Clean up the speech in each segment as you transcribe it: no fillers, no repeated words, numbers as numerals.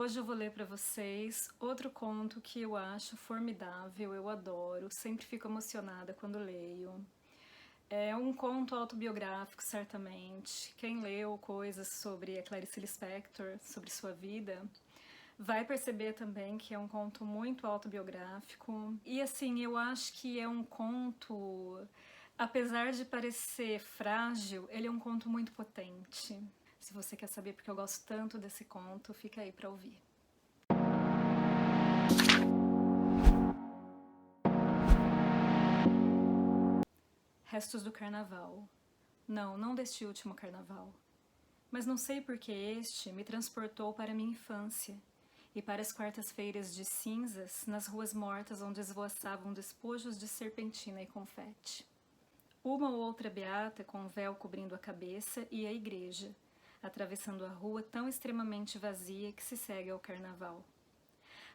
Hoje eu vou ler para vocês outro conto que eu acho formidável, eu adoro, sempre fico emocionada quando leio. É um conto autobiográfico, certamente. Quem leu coisas sobre a Clarice Lispector, sobre sua vida, vai perceber também que é um conto muito autobiográfico. E assim, eu acho que é um conto, apesar de parecer frágil, ele é um conto muito potente. Se você quer saber porque eu gosto tanto desse conto, fica aí para ouvir. Restos do carnaval. Não deste último carnaval. Mas não sei por que este me transportou para minha infância e para as quartas-feiras de cinzas nas ruas mortas onde esvoaçavam despojos de serpentina e confete. Uma ou outra beata com um véu cobrindo a cabeça e a igreja, atravessando a rua tão extremamente vazia que se segue ao carnaval.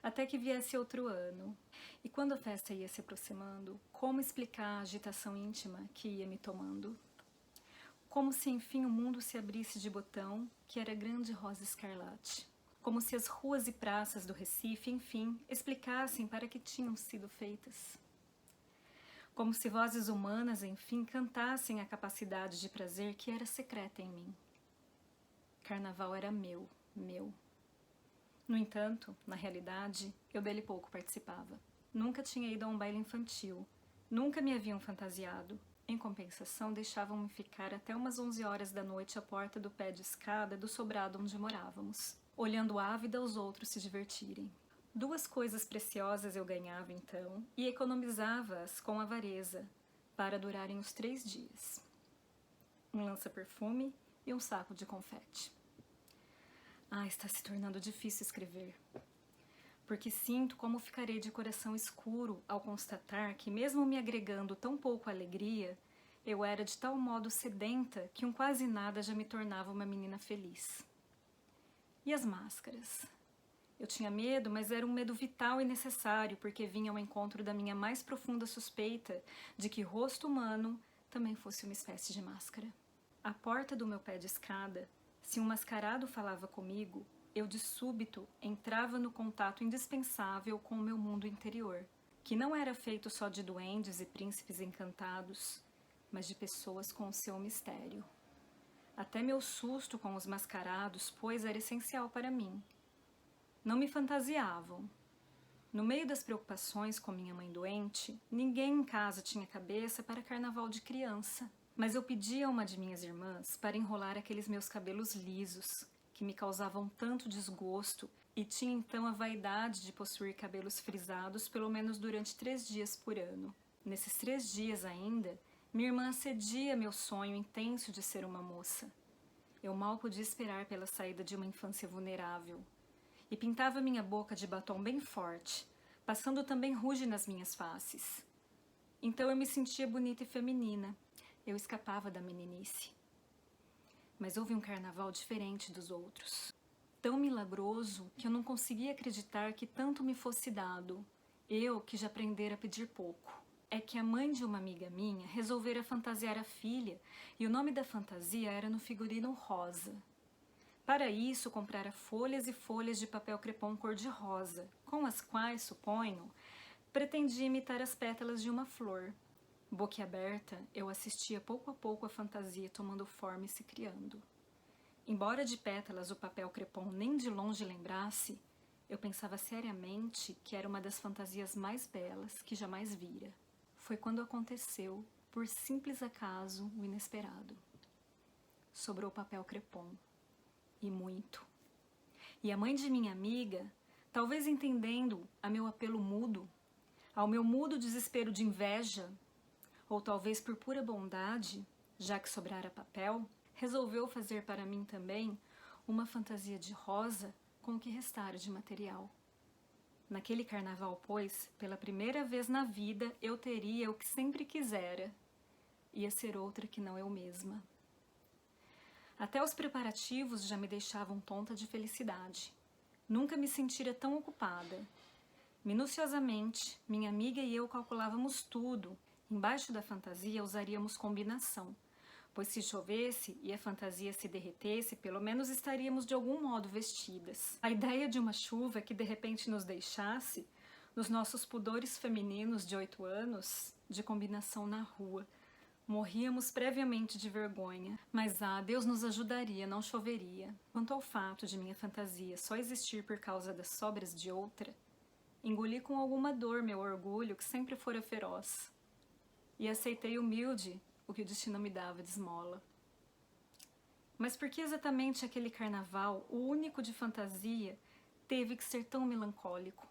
Até que viesse outro ano, e quando a festa ia se aproximando, como explicar a agitação íntima que ia me tomando? Como se enfim o mundo se abrisse de botão, que era grande rosa escarlate. Como se as ruas e praças do Recife, enfim, explicassem para que tinham sido feitas. Como se vozes humanas, enfim, cantassem a capacidade de prazer que era secreta em mim. Carnaval era meu. No entanto, na realidade, eu dele pouco participava. Nunca tinha ido a um baile infantil. Nunca me haviam fantasiado. Em compensação, deixavam-me ficar até umas 11 horas da noite à porta do pé de escada do sobrado onde morávamos, olhando ávida os outros se divertirem. 2 coisas preciosas eu ganhava então e economizava-as com avareza para durarem os 3 dias. Um lança-perfume e um saco de confete. Está se tornando difícil escrever. Porque sinto como ficarei de coração escuro ao constatar que, mesmo me agregando tão pouco alegria, eu era de tal modo sedenta que um quase nada já me tornava uma menina feliz. E as máscaras? Eu tinha medo, mas era um medo vital e necessário, porque vinha ao encontro da minha mais profunda suspeita de que rosto humano também fosse uma espécie de máscara. À porta do meu pé de escada, se um mascarado falava comigo, eu de súbito entrava no contato indispensável com o meu mundo interior, que não era feito só de duendes e príncipes encantados, mas de pessoas com o seu mistério. Até meu susto com os mascarados, pois, era essencial para mim. Não me fantasiavam. No meio das preocupações com minha mãe doente, ninguém em casa tinha cabeça para carnaval de criança. Mas eu pedi a uma de minhas irmãs para enrolar aqueles meus cabelos lisos, que me causavam tanto desgosto, e tinha então a vaidade de possuir cabelos frisados pelo menos durante 3 dias por ano. Nesses 3 dias ainda, minha irmã cedia meu sonho intenso de ser uma moça. Eu mal podia esperar pela saída de uma infância vulnerável. E pintava minha boca de batom bem forte, passando também ruge nas minhas faces. Então eu me sentia bonita e feminina. Eu escapava da meninice. Mas houve um carnaval diferente dos outros. Tão milagroso que eu não conseguia acreditar que tanto me fosse dado. Eu que já aprendera a pedir pouco. É que a mãe de uma amiga minha resolvera fantasiar a filha e o nome da fantasia era no figurino rosa. Para isso, comprara folhas e folhas de papel crepom cor-de-rosa, com as quais, suponho, pretendia imitar as pétalas de uma flor. Boquiaberta, eu assistia pouco a pouco a fantasia tomando forma e se criando. Embora de pétalas o papel crepom nem de longe lembrasse, eu pensava seriamente que era uma das fantasias mais belas que jamais vira. Foi quando aconteceu, por simples acaso, o inesperado. Sobrou papel crepom. E muito. E a mãe de minha amiga, talvez entendendo a meu apelo mudo, ao meu mudo desespero de inveja, ou talvez por pura bondade, já que sobrara papel, resolveu fazer para mim também uma fantasia de rosa com o que restara de material. Naquele carnaval, pois, pela primeira vez na vida, eu teria o que sempre quisera. Ia ser outra que não eu mesma. Até os preparativos já me deixavam tonta de felicidade. Nunca me sentira tão ocupada. Minuciosamente, minha amiga e eu calculávamos tudo. Embaixo da fantasia usaríamos combinação, pois se chovesse e a fantasia se derretesse, pelo menos estaríamos de algum modo vestidas. A ideia de uma chuva que de repente nos deixasse, nos nossos pudores femininos de 8 anos, de combinação na rua. Morríamos previamente de vergonha, mas Deus nos ajudaria, não choveria. Quanto ao fato de minha fantasia só existir por causa das sobras de outra, engoli com alguma dor meu orgulho que sempre fora feroz, e aceitei humilde o que o destino me dava de esmola. Mas por que exatamente aquele carnaval, o único de fantasia, teve que ser tão melancólico?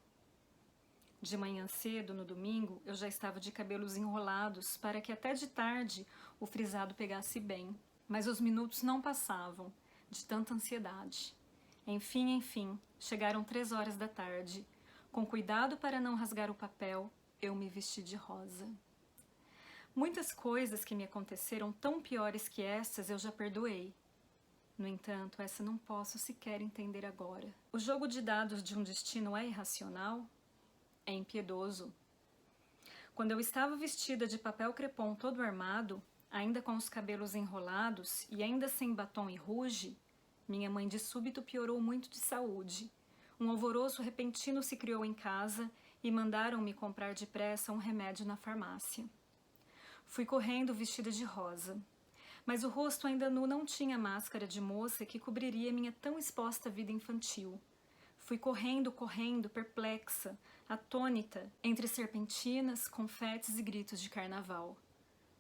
De manhã cedo, no domingo, eu já estava de cabelos enrolados para que até de tarde o frisado pegasse bem. Mas os minutos não passavam, de tanta ansiedade. Enfim, chegaram 3 horas da tarde. Com cuidado para não rasgar o papel, eu me vesti de rosa. Muitas coisas que me aconteceram tão piores que estas eu já perdoei. No entanto, essa não posso sequer entender agora. O jogo de dados de um destino é irracional? É impiedoso. Quando eu estava vestida de papel crepom todo armado, ainda com os cabelos enrolados e ainda sem batom e ruge, minha mãe de súbito piorou muito de saúde. Um alvoroço repentino se criou em casa e mandaram-me comprar depressa um remédio na farmácia. Fui correndo vestida de rosa, mas o rosto ainda nu não tinha máscara de moça que cobriria minha tão exposta vida infantil. Fui correndo, perplexa, atônita, entre serpentinas, confetes e gritos de carnaval.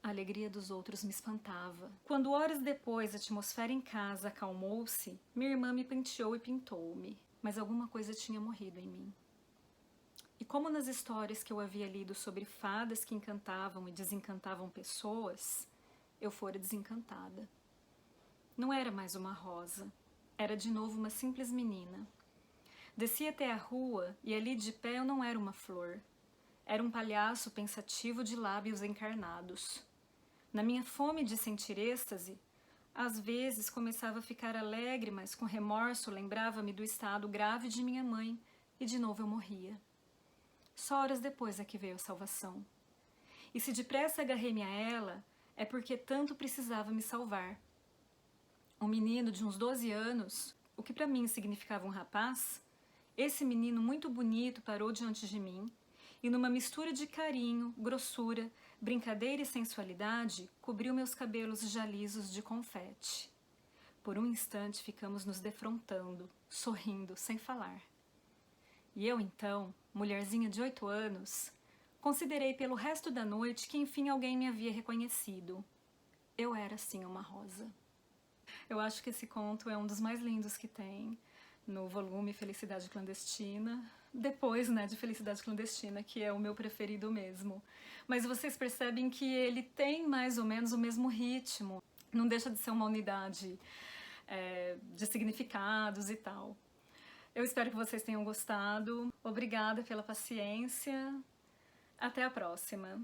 A alegria dos outros me espantava. Quando horas depois a atmosfera em casa acalmou-se, minha irmã me penteou e pintou-me, mas alguma coisa tinha morrido em mim. E como nas histórias que eu havia lido sobre fadas que encantavam e desencantavam pessoas, eu fora desencantada. Não era mais uma rosa, era de novo uma simples menina. Desci até a rua e ali de pé eu não era uma flor. Era um palhaço pensativo de lábios encarnados. Na minha fome de sentir êxtase, às vezes começava a ficar alegre, mas com remorso lembrava-me do estado grave de minha mãe e de novo eu morria. Só horas depois é que veio a salvação. E se depressa agarrei-me a ela, é porque tanto precisava me salvar. Um menino de uns 12 anos, o que para mim significava um rapaz, esse menino muito bonito parou diante de mim e numa mistura de carinho, grossura, brincadeira e sensualidade, cobriu meus cabelos já lisos de confete. Por um instante ficamos nos defrontando, sorrindo, sem falar. E eu então, mulherzinha de 8 anos, considerei pelo resto da noite que enfim alguém me havia reconhecido. Eu era sim uma rosa. Eu acho que esse conto é um dos mais lindos que tem no volume Felicidade Clandestina, depois, de Felicidade Clandestina, que é o meu preferido mesmo. Mas vocês percebem que ele tem mais ou menos o mesmo ritmo, não deixa de ser uma unidade de significados e tal. Eu espero que vocês tenham gostado. Obrigada pela paciência. Até a próxima.